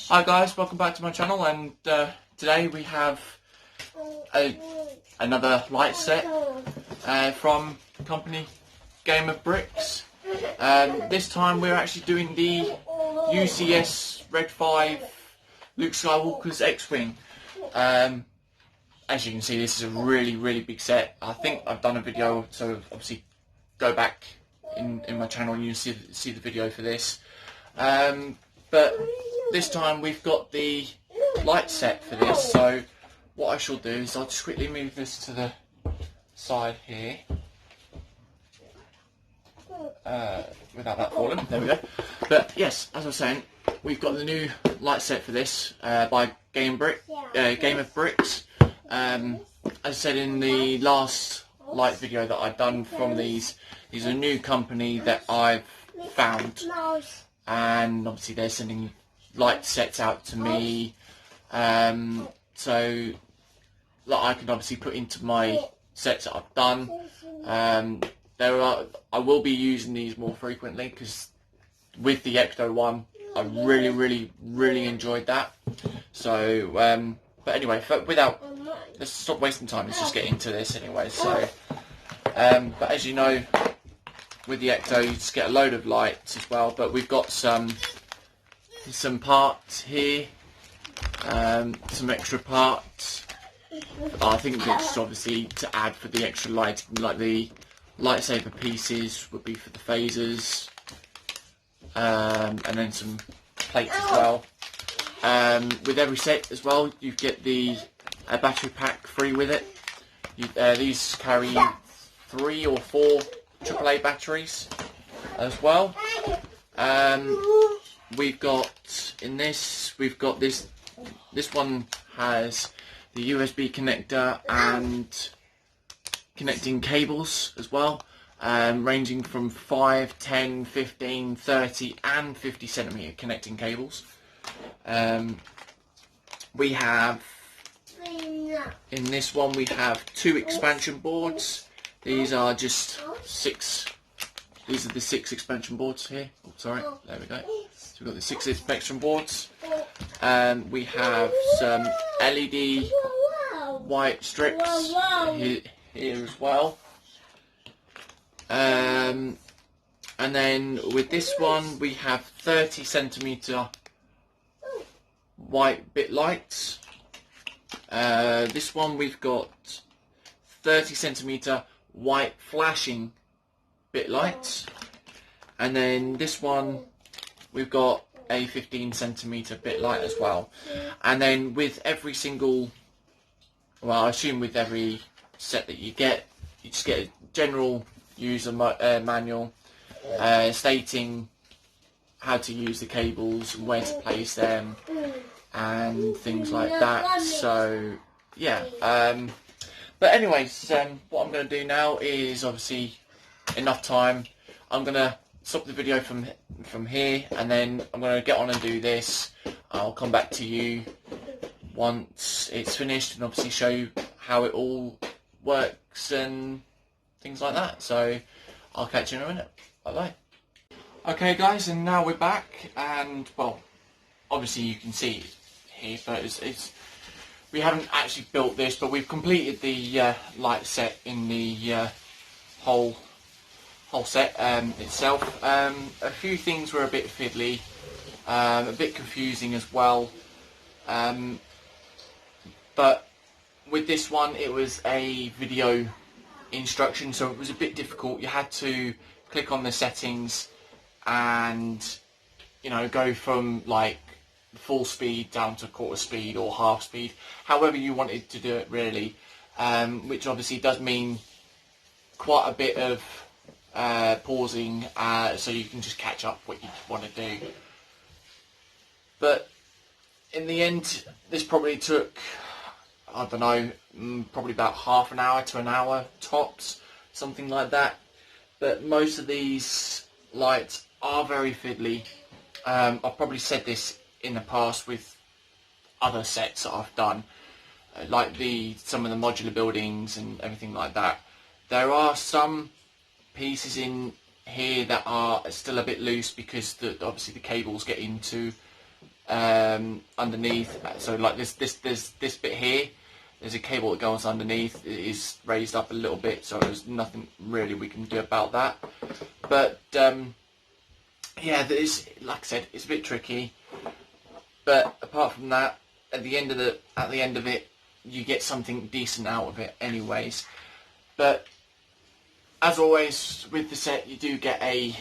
Hi guys, welcome back to my channel, and today we have another light set from company Game of Bricks. This time we're actually doing the UCS Red 5 Luke Skywalker's X-Wing. As you can see, this is a really big set. I think I've done a video, so obviously go back in my channel and you'll see the video for this. But this time we've got the light set for this, so what I shall do is I'll just quickly move this to the side here without that falling. There we go. But yes, as I was saying, we've got the new light set for this by Game of Bricks. As I said in the last light video that I've done from these are a new company that I've found, and obviously they're sending light sets out to me, so that I can obviously put into my sets that I've done. I will be using these more frequently, because with the Ecto one I really enjoyed that. So but anyway, let's stop wasting time, let's just get into this anyway. So but as you know, with the Ecto you just get a load of lights as well, but we've got some parts here, some extra parts. I think it's obviously to add for the extra light, like the lightsaber pieces would be for the phasers, and then some plates as well. With every set as well, you get a battery pack free with it. These carry 3 or 4 AAA batteries as well. We've got this one has the USB connector and connecting cables as well, ranging from 5, 10, 15, 30 and 50 centimeter connecting cables. We have, in this one we have 2 expansion boards. These are just 6. These are the 6 expansion boards here. Oh, sorry, there we go. So we've got the 6 expansion boards. We have some LED white strips here as well. And then with this one we have 30 centimeter white bit lights. This one we've got 30 centimeter white flashing bit lights, and then this one we've got a 15 centimeter bit light as well. And then with every single, well, I assume with every set that you just get a general user manual stating how to use the cables and where to place them and things like that. So yeah, but anyways, what I'm going to do now is, obviously enough time, I'm going to stop the video from here, and then I'm going to get on and do this. I'll come back to you once it's finished and obviously show you how it all works and things like that. So I'll catch you in a minute. Bye bye. Okay guys, and now we're back, and well, obviously you can see it here, but we haven't actually built this, but we've completed the light set in the whole set itself. A few things were a bit fiddly, a bit confusing as well, but with this one it was a video instruction, so it was a bit difficult. You had to click on the settings and, you know, go from like full speed down to quarter speed or half speed, however you wanted to do it really, which obviously does mean quite a bit of pausing, so you can just catch up what you want to do. But in the end this probably took, I don't know, probably about half an hour to an hour tops, something like that. But most of these lights are very fiddly. I've probably said this in the past with other sets that I've done, like some of the modular buildings and everything like that. There are some pieces in here that are still a bit loose, because obviously the cables get into underneath. So like this bit here, there's a cable that goes underneath. It is raised up a little bit, so there's nothing really we can do about that. But yeah, like I said, it's a bit tricky. But apart from that, at the end of it, you get something decent out of it, anyways. But as always with the set, you do get a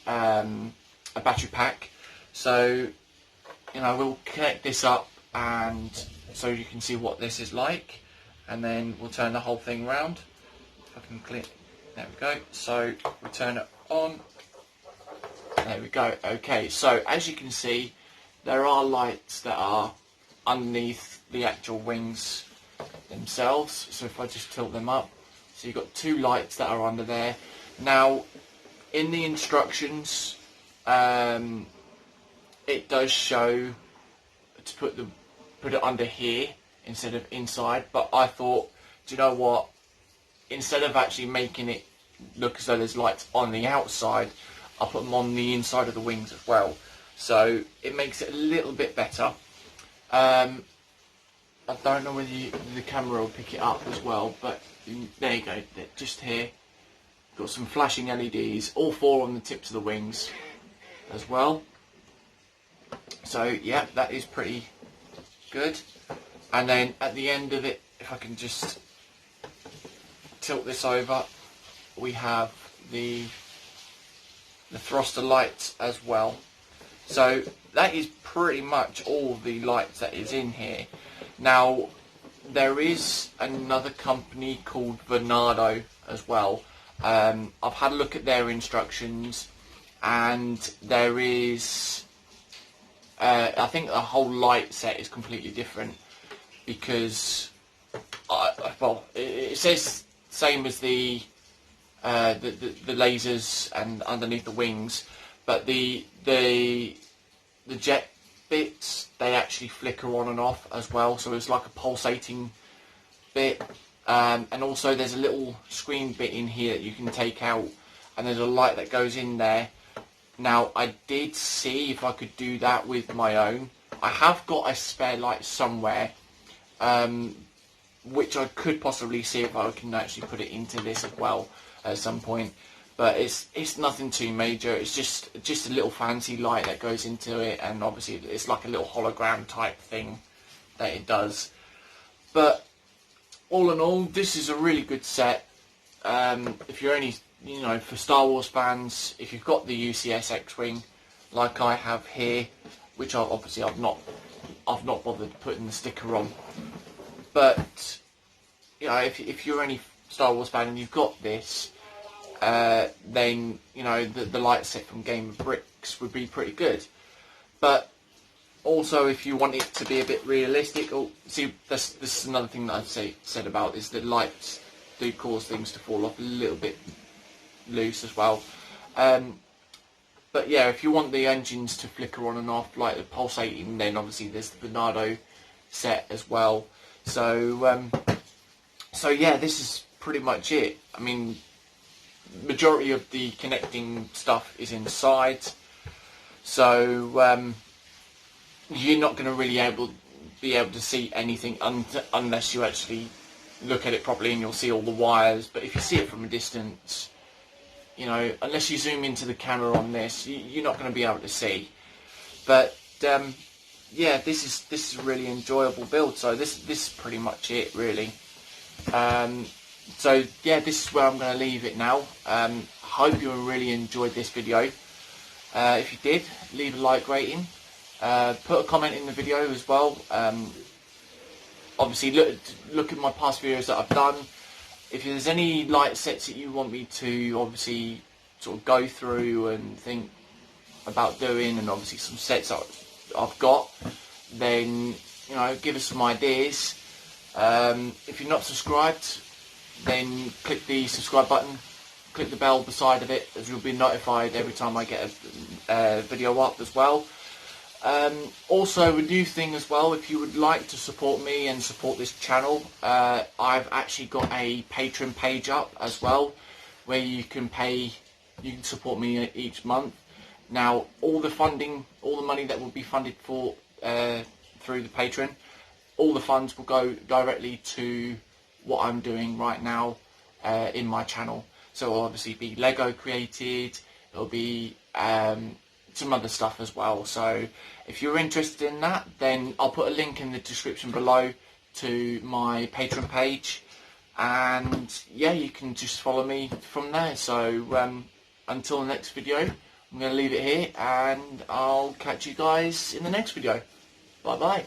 battery pack. So we'll connect this up, and so you can see what this is like, and then we'll turn the whole thing around. If I can click, there we go. So we turn it on. There we go. Okay, so as you can see, there are lights that are underneath the actual wings themselves. So if I just tilt them up, so you've got 2 lights that are under there. Now, in the instructions, it does show to put it under here instead of inside. But I thought, do you know what? Instead of actually making it look as though there's lights on the outside, I'll put them on the inside of the wings as well. So it makes it a little bit better. I don't know whether the camera will pick it up as well, but there you go, just here. Got some flashing LEDs, all 4 on the tips of the wings as well. So yeah, that is pretty good. And then at the end of it, if I can just tilt this over, we have the thruster lights as well. So that is pretty much all the lights that is in here. Now, there is another company called Venado as well. I've had a look at their instructions, and there is I think the whole light set is completely different, because well, it says same as the lasers and underneath the wings, but the jet bits, they actually flicker on and off as well, so it's like a pulsating bit. And also there's a little screen bit in here that you can take out, and there's a light that goes in there. Now, I did see if I could do that with my own. I have got a spare light somewhere, which I could possibly see if I can actually put it into this as well at some point. But it's nothing too major. It's just a little fancy light that goes into it, and obviously it's like a little hologram type thing that it does. But all in all, this is a really good set. If you're any, for Star Wars fans, if you've got the UCS X-Wing, like I have here, which I've not bothered putting the sticker on. But if you're any Star Wars fan and you've got this, then the light set from Game of Bricks would be pretty good. But also, if you want it to be a bit realistic, this is another thing that I've said about, is that lights do cause things to fall off a little bit loose as well. But yeah, if you want the engines to flicker on and off like the pulsating, then obviously there's the Venado set as well. So yeah, this is pretty much it. I mean, majority of the connecting stuff is inside, so you're not going to really be able to see anything unless you actually look at it properly, and you'll see all the wires. But if you see it from a distance, unless you zoom into the camera on this, you're not going to be able to see. But yeah, this is a really enjoyable build. So this is pretty much it, really. So yeah, this is where I'm going to leave it now. Hope you really enjoyed this video. If you did, leave a like rating. Put a comment in the video as well. Obviously look at my past videos that I've done. If there's any light sets that you want me to obviously sort of go through and think about doing, and obviously some sets I've got, then give us some ideas. If you're not subscribed, then click the subscribe button, click the bell beside of it, as you'll be notified every time I get a video up as well. Also, a new thing as well, if you would like to support me and support this channel, I've actually got a Patreon page up as well, where you can support me each month. Now, all the funding, all the money that will be funded for through the Patreon, all the funds will go directly to what I'm doing right now in my channel. So it'll obviously be Lego created, it'll be some other stuff as well. So if you're interested in that, then I'll put a link in the description below to my Patreon page, and yeah, you can just follow me from there. So until the next video, I'm going to leave it here, and I'll catch you guys in the next video. Bye bye.